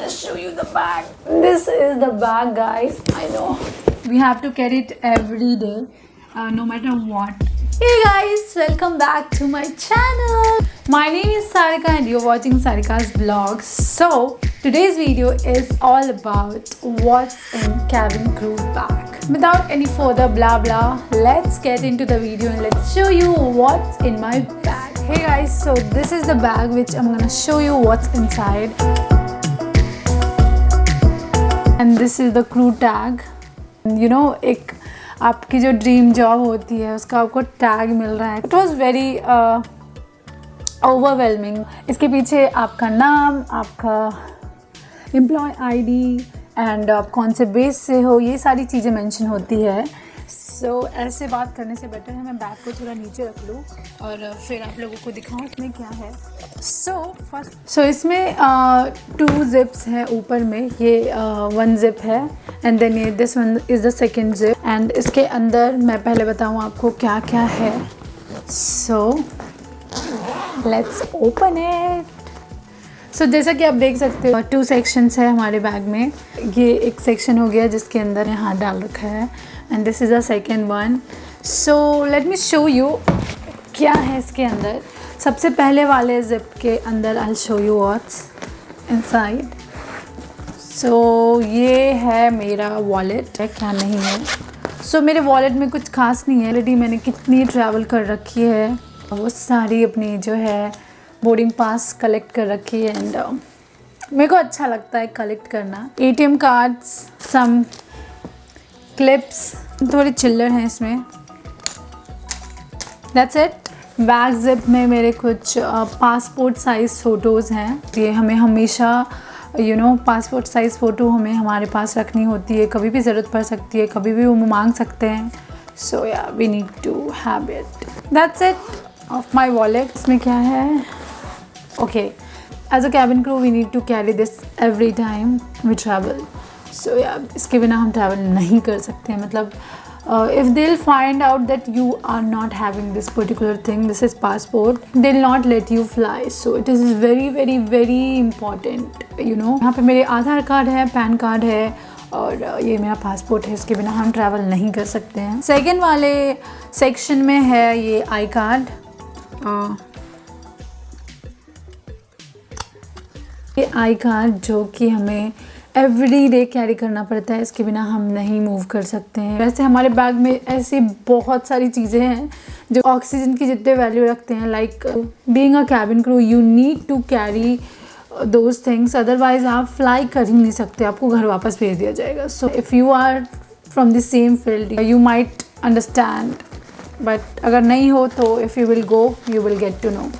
Let's show you the bag. This is the bag, guys. I know we have to carry it every day, no matter what. Hey guys, welcome back to my channel. My name is Sarika and you're watching Sarika's vlog. So today's video is all about what's in cabin crew bag. Without any further blah blah, let's get into the video and let's show you what's in my bag. Hey guys, so this is the bag which I'm gonna show you what's inside. And this is the crew tag. You know, एक आपकी जो dream job होती है उसका आपको tag मिल रहा है. It was very overwhelming. इसके पीछे आपका नाम, आपका एम्प्लॉय आईडी एंड आप कौन से बेस से हो, ये सारी चीज़ें मेंशन होती है. सो ऐसे बात करने से बेटर है मैं बैग को थोड़ा नीचे रख लूँ और फिर आप लोगों को दिखाऊँ इसमें क्या है. सो इसमें 2 जिप्स हैं ऊपर में. ये 1 जिप है एंड देन ये this one is the second zip. And इसके अंदर मैं पहले बताऊँ आपको क्या क्या है. So let's open it. So जैसा कि आप देख सकते हो 2 सेक्शंस है हमारे बैग में. ये एक सेक्शन हो गया जिसके अंदर हाथ डाल रखा है and this is the second one. So let me show you क्या है इसके अंदर. सबसे पहले वाले जिप के अंदर I will show you what's inside. So ये है मेरा वॉलेट है, क्या नहीं है. सो मेरे वॉलेट में कुछ खास नहीं है. ऑलरेडी मैंने कितनी ट्रैवल कर रखी है, वो सारी अपनी जो है बोर्डिंग पास कलेक्ट कर रखी है एंड मेरे को अच्छा लगता है कलेक्ट करना. ATM कार्ड्स, सम क्लिप्स, थोड़े चिल्लर हैं इसमें. That's it. बैक जिप में मेरे कुछ पासपोर्ट साइज़ फ़ोटोज़ हैं. ये हमें हमेशा पासपोर्ट साइज़ फ़ोटो हमें हमारे पास रखनी होती है. कभी भी ज़रूरत पड़ सकती है, कभी भी वो मांग सकते हैं. So yeah we need to have it. That's it of my wallet. इसमें क्या है? Okay, as a cabin crew we need to carry this every time we travel. So yeah इसके बिना हम ट्रैवल नहीं कर सकते हैं. मतलब if they'll find out that you are not having this particular thing, this is passport, they'll not let you fly. So it is very very very important, you know. यहाँ पे मेरे आधार कार्ड है, pan card है और ये मेरा passport है. इसके बिना हम ट्रैवल नहीं कर सकते हैं. सेकेंड वाले सेक्शन में है ये आई कार्ड. ये आई कार्ड जो कि हमें एवरी डे कैरी करना पड़ता है. इसके बिना हम नहीं मूव कर सकते हैं. वैसे हमारे बैग में ऐसी बहुत सारी चीज़ें हैं जो ऑक्सीजन की जितने वैल्यू रखते हैं. Like being a cabin crew you need to carry those things, otherwise आप फ्लाई कर ही नहीं सकते, आपको घर वापस भेज दिया जाएगा. So if you are from the same field you might understand, but अगर नहीं हो तो if you will go you will get to know.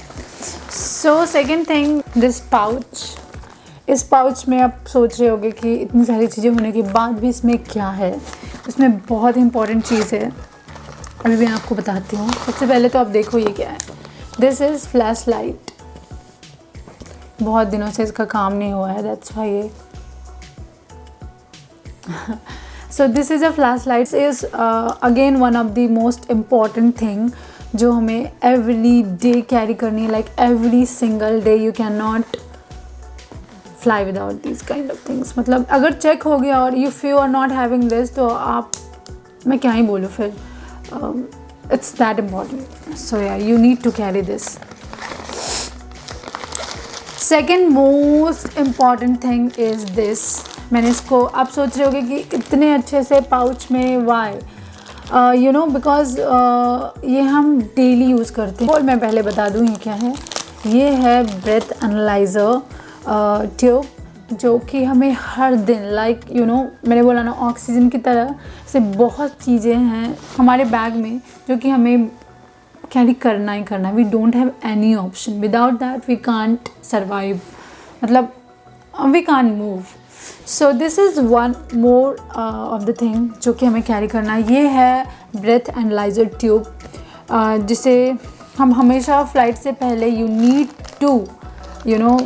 So second thing, this pouch. इस पाउच में आप सोच रहे होंगे कि इतनी सारी चीज़ें होने के बाद भी इसमें क्या है. इसमें बहुत इंपॉर्टेंट चीज़ है, अभी मैं आपको बताती हूँ. सबसे पहले तो आप देखो ये क्या है. This is flash light. बहुत दिनों से इसका काम नहीं हुआ है, दैट्स व्हाई ये. So this is a flashlight. Is again one of the most important thing जो हमें एवरी डे कैरी करनी है. Like every single day you can not fly without this kind of things. मतलब अगर check हो गया और if you are not having this तो आप, मैं क्या ही बोलूँ फिर. It's that important. So yeah you need to carry this. Second most important thing is this. मैंने इसको, आप सोच रहे होगे कि इतने अच्छे से पाउच में वाई, यू नो, बिकॉज ये हम डेली यूज़ करते हैं. और मैं पहले बता दूँ ये क्या है. ये है ब्रेथ एनालाइज़र ट्यूब, जो कि हमें हर दिन लाइक यू नो मैंने बोला ना ऑक्सीजन की तरह से बहुत चीज़ें हैं हमारे बैग में जो कि हमें कैरी करना ही करना. We don't have any option. Without that we can't survive. मतलब we can't move. So this is one more of the thing जो कि हमें कैरी करना है. ये है ब्रेथ एनालाइज़र ट्यूब, जिसे हम हमेशा फ़्लाइट से पहले you need to you know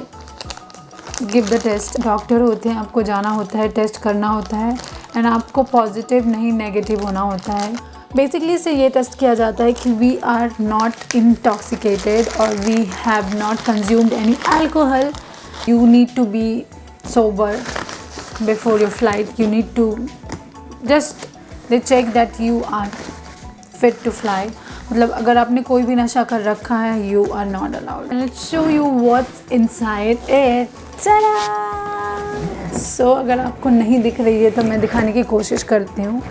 give the test. Doctor होते हैं, आपको जाना होता है, टेस्ट करना होता है एंड आपको पॉजिटिव नहीं नेगेटिव होना होता है. बेसिकली इससे ये टेस्ट किया जाता है कि वी आर नॉट इंटॉक्सिकेटेड और we have not consumed any alcohol. You need to be sober before your flight. You need to just they check that you are fit to fly. मतलब अगर आपने कोई भी नशा कर रखा है, you are not allowed. Let's show you what's inside it. So अगर आपको नहीं दिख रही है तो मैं दिखाने की कोशिश करती हूँ.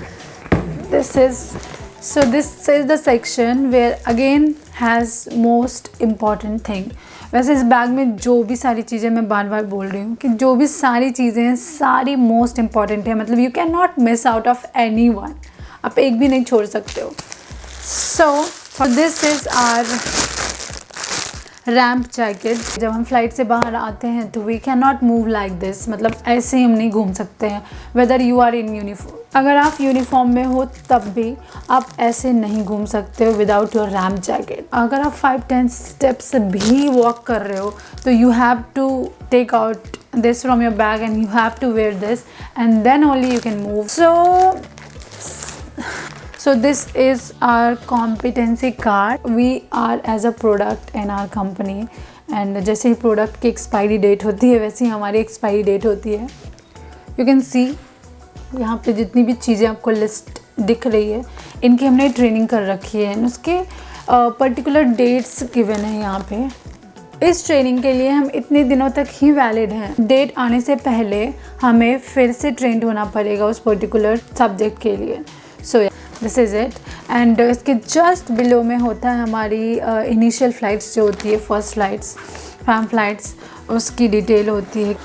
This is the section where again has most important thing. वैसे इस बैग में जो भी सारी चीज़ें, मैं बार बार बोल रही हूँ कि जो भी सारी चीज़ें हैं सारी मोस्ट इम्पॉर्टेंट है. मतलब you can not miss out of any one. आप एक भी नहीं छोड़ सकते हो. So this is our ramp jacket. जब हम फ्लाइट से बाहर आते हैं तो we can not move like this. मतलब ऐसे ही हम नहीं घूम सकते हैं. Whether you are in uniform, अगर आप यूनिफॉर्म में हो तब भी आप ऐसे नहीं घूम सकते हो विदाउट योर रैम्प जैकेट. अगर आप 5-10 स्टेप्स भी वॉक कर रहे हो तो you have to take out this from your bag and you have to wear this and then only you can move. So this is our competency card. We are as a product in our company and जैसे ही product की expiry date होती है वैसे ही हमारी expiry date होती है. You can see यहाँ पे जितनी भी चीज़ें आपको लिस्ट दिख रही है इनकी हमने ट्रेनिंग कर रखी है. उसके पर्टिकुलर डेट्स गिवन है यहाँ पे. इस ट्रेनिंग के लिए हम इतने दिनों तक ही वैलिड हैं. डेट आने से पहले हमें फिर से ट्रेंड होना पड़ेगा उस पर्टिकुलर सब्जेक्ट के लिए. सो दिस इज़ इट. एंड इसके जस्ट बिलो में होता है हमारी इनिशियल फ़्लाइट्स जो होती है, फर्स्ट फ़्लाइट्स, फैम फ़्लाइट्स, उसकी डिटेल होती है.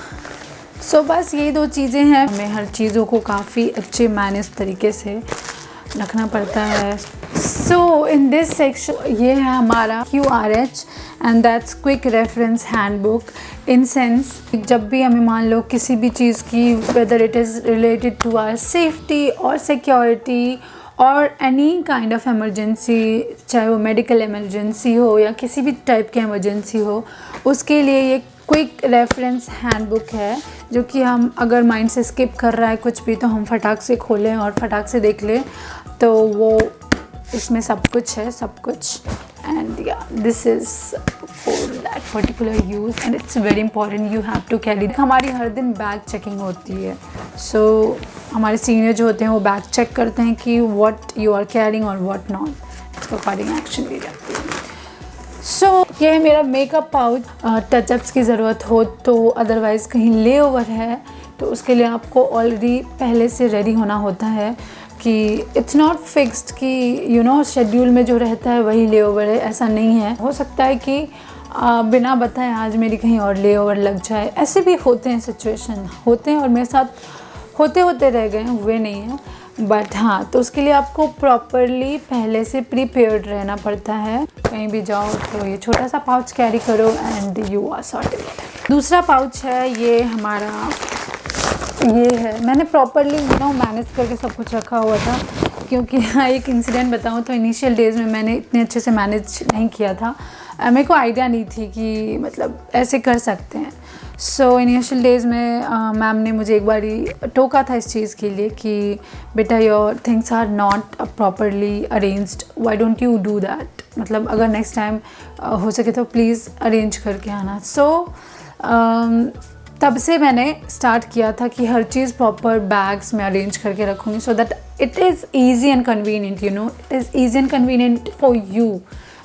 सो बस यही 2 चीज़ें हैं. हमें हर चीज़ों को काफ़ी अच्छे मैनेज तरीके से रखना पड़ता है. सो इन दिस सेक्शन ये है हमारा QRH and that's quick reference handbook. In sense जब भी हमें मान लो किसी भी चीज़ की, whether it is related to our safety और सिक्योरिटी और एनी काइंड ऑफ एमरजेंसी, चाहे वो मेडिकल एमरजेंसी हो या किसी भी टाइप की एमरजेंसी हो, उसके लिए ये क्विक रेफरेंस हैंडबुक है जो कि हम अगर माइंड से स्किप कर रहा है कुछ भी तो हम फटाक से खोलें और फटाक से देख लें. तो वो इसमें सब कुछ है, सब कुछ. एंड या this is for that particular use and it's very important. You have to carry. हमारी हर दिन बैग चेकिंग होती है. सो हमारे सीनियर जो होते हैं वो बैग चेक करते हैं कि व्हाट यू आर कैरिंग और व्हाट नॉट. इसके अकॉर्डिंग एक्शन ली जाती है. सो ये है मेरा मेकअप पाउच. टचअप्स की ज़रूरत हो तो, अदरवाइज़ कहीं ले ओवर है तो उसके लिए आपको ऑलरेडी पहले से रेडी होना होता है कि इट्स नॉट फिक्स्ड कि शेड्यूल में जो रहता है वही ले ओवर है. ऐसा नहीं है. हो सकता है कि बिना बताए आज मेरी कहीं और ले ओवर लग जाए. ऐसे भी होते हैं, सिचुएशन होते हैं और मेरे साथ होते रह गए, हुए नहीं हैं. बट हाँ, तो उसके लिए आपको प्रॉपरली पहले से प्रीपेयर्ड रहना पड़ता है. कहीं भी जाओ तो ये छोटा सा पाउच कैरी करो एंड यू आर सॉर्टेड. दूसरा पाउच है ये हमारा. ये है, मैंने प्रॉपरली मैनेज करके सब कुछ रखा हुआ था क्योंकि एक इंसिडेंट बताऊँ तो इनिशियल डेज़ में मैंने इतने अच्छे से मैनेज नहीं किया था. मेरे को आइडिया नहीं थी कि मतलब ऐसे कर सकते हैं. सो इनिशियल डेज़ में मैम ने मुझे एक बारी टोका था इस चीज़ के लिए कि बेटा your things are not properly arranged, why don't you do that. मतलब अगर नेक्स्ट टाइम हो सके तो प्लीज़ अरेंज करके आना. सो तब से मैंने स्टार्ट किया था कि हर चीज़ प्रॉपर बैग्स में अरेंज करके रखूँगी so that it is easy and convenient. It is easy and convenient for you.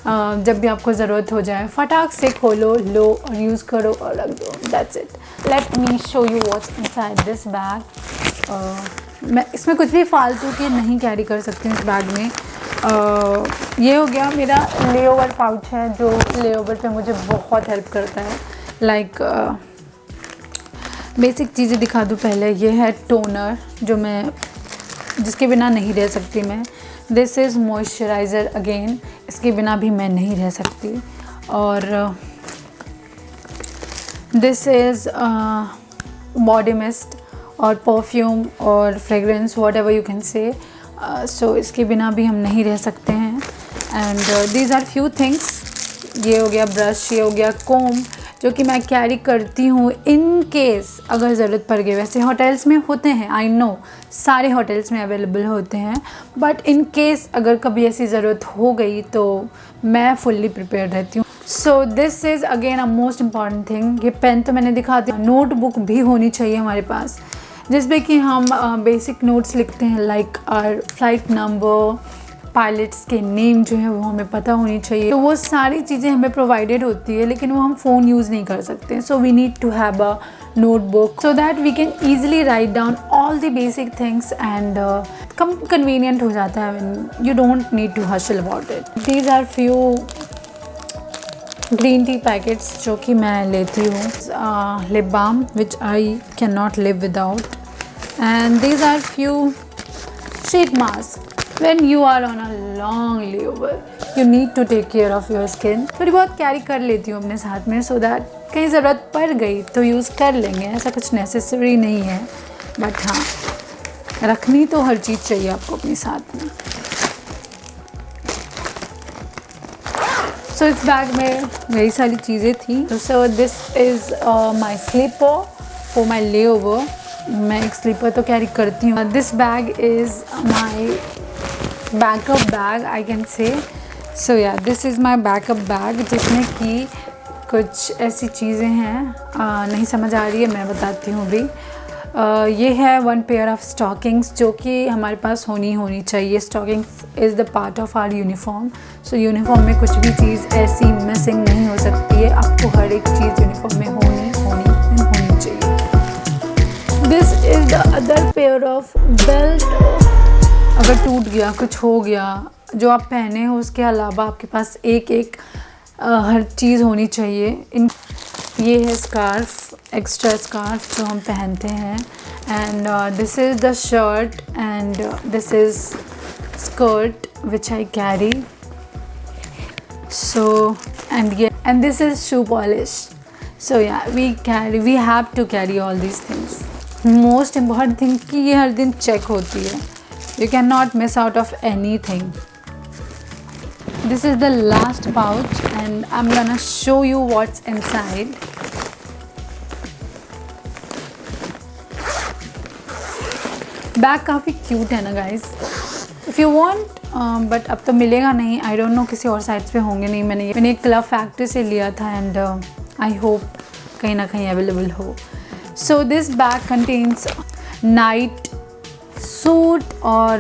जब भी आपको ज़रूरत हो जाए फटाक से खोलो, लो और यूज़ करो और रख दो. That's it. Let me show you what's inside this bag. मैं इसमें कुछ भी फालतू के नहीं कैरी कर सकती हूँ इस बैग में. ये हो गया मेरा लेओवर पाउच है जो लेओवर पे मुझे बहुत हेल्प करता है. लाइक बेसिक चीज़ें दिखा दूँ पहले. ये है टोनर जिसके बिना नहीं रह सकती मैं. दिस इज़ मॉइस्चराइज़र अगेन, इसके बिना भी मैं नहीं रह सकती. और दिस इज़ बॉडी मिस्ट और परफ्यूम और fragrance, whatever you can say. So इसके बिना भी हम नहीं रह सकते हैं. And these are few things. ये हो गया ब्रश, ये हो गया कोम जो कि मैं कैरी करती हूँ इन केस अगर ज़रूरत पड़ गई. वैसे होटल्स में होते हैं, आई नो सारे होटल्स में अवेलेबल होते हैं, बट इन केस अगर कभी ऐसी ज़रूरत हो गई तो मैं फुल्ली प्रिपेयर्ड रहती हूँ. सो this is again a most important thing. ये पेन तो मैंने दिखा दिया, नोटबुक भी होनी चाहिए हमारे पास, जिसमें कि हम बेसिक नोट्स लिखते हैं, like our flight number, pilots के नेम जो है वो हमें पता होनी चाहिए। तो वो सारी चीज़ें हमें प्रोवाइडेड होती है, लेकिन वो हम फ़ोन यूज़ नहीं कर सकते। So we need to have a notebook so that we can easily write down all the basic things and convenient हो जाता है when you don't need to hustle about it. These are few green tea packets जो कि मैं लेती हूँ, lip balm which I cannot live without, and these are few sheet masks. When you are on a long layover, you need to take care of your skin. थोड़ी बहुत carry कर लेती हूँ अपने साथ में, so that कहीं ज़रूरत पड़ गई तो यूज़ कर लेंगे, ऐसा कुछ नेसेसरी नहीं है, बट हाँ रखनी तो हर चीज़ चाहिए आपको अपने साथ में। सो इस बैग में यही सारी चीज़ें थी। So this is my slipper for my layover. मैं एक स्लीपर तो कैरी करती हूँ। This bag is my backup bag I can say. So yeah this is my backup bag, जिसमें कि कुछ ऐसी चीज़ें हैं, नहीं समझ आ रही है, मैं बताती हूँ अभी। ये है 1 पेयर ऑफ स्टॉकिंग्स जो कि हमारे पास होनी चाहिए। Stockings is the part of our uniform. So uniform में कुछ भी चीज़ ऐसी मिसिंग नहीं हो सकती है, आपको हर एक चीज़ यूनिफॉर्म में होनी चाहिए। This is the other pair of belt. अगर टूट गया, कुछ हो गया, जो आप पहने हो उसके अलावा आपके पास एक हर चीज़ होनी चाहिए। ये है स्कार्फ, एक्स्ट्रा स्कार्फ जो हम पहनते हैं, and this is the shirt and this is skirt which I carry. So and this is shoe polish. So yeah we have to carry all these things. Most important thing कि ये हर दिन check होती है, you cannot miss out of anything. This is the last pouch and I'm gonna show you what's inside. Bag काफ़ी cute है ना guys, if you want, but अब तो मिलेगा नहीं, आई डोंट नो किसी और साइट्स पे होंगे नहीं। मैंने एक क्लब फैक्ट्री से लिया था एंड आई होप कहीं ना कहीं अवेलेबल हो। So this bag contains night suit और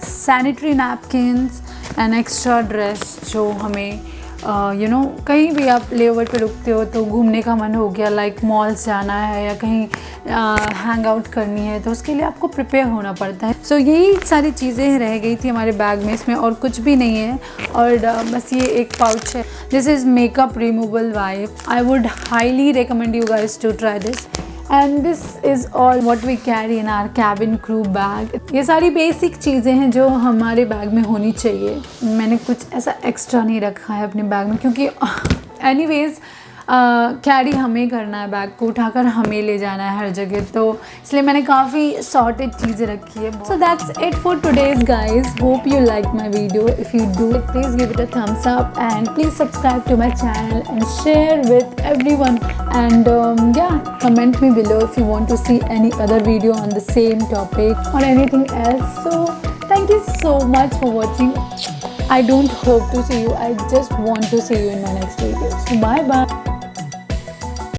sanitary napkins and extra dress जो हमें कहीं भी आप लेओवर पे रुकते हो तो घूमने का मन हो गया, लाइक मॉल्स जाना है या कहीं हैंग आउट करनी है, तो उसके लिए आपको प्रिपेयर होना पड़ता है। सो यही सारी चीज़ें रह गई थी हमारे बैग में, इसमें और कुछ भी नहीं है, और बस ये एक पाउच है। This is makeup removal wipe. I would highly recommend you guys to try this. And this is all what we carry in our cabin crew bag. ये सारी बेसिक चीज़ें हैं जो हमारे बैग में होनी चाहिए। मैंने कुछ ऐसा एक्स्ट्रा नहीं रखा है अपने बैग में, क्योंकि एनीवेज कैरी हमें करना है, बैग को उठाकर हमें ले जाना है हर जगह, तो इसलिए मैंने काफ़ी सॉर्टेड चीज़ें रखी है। So that's it for today's guys. Hope you like my video. If you do please give it a thumbs up and please subscribe to my channel and share with everyone, and yeah, comment me below if you want to see any other video on the same topic or anything else. So thank you so much for watching. I don't hope to see you, I just want to see you in my next video. So bye bye.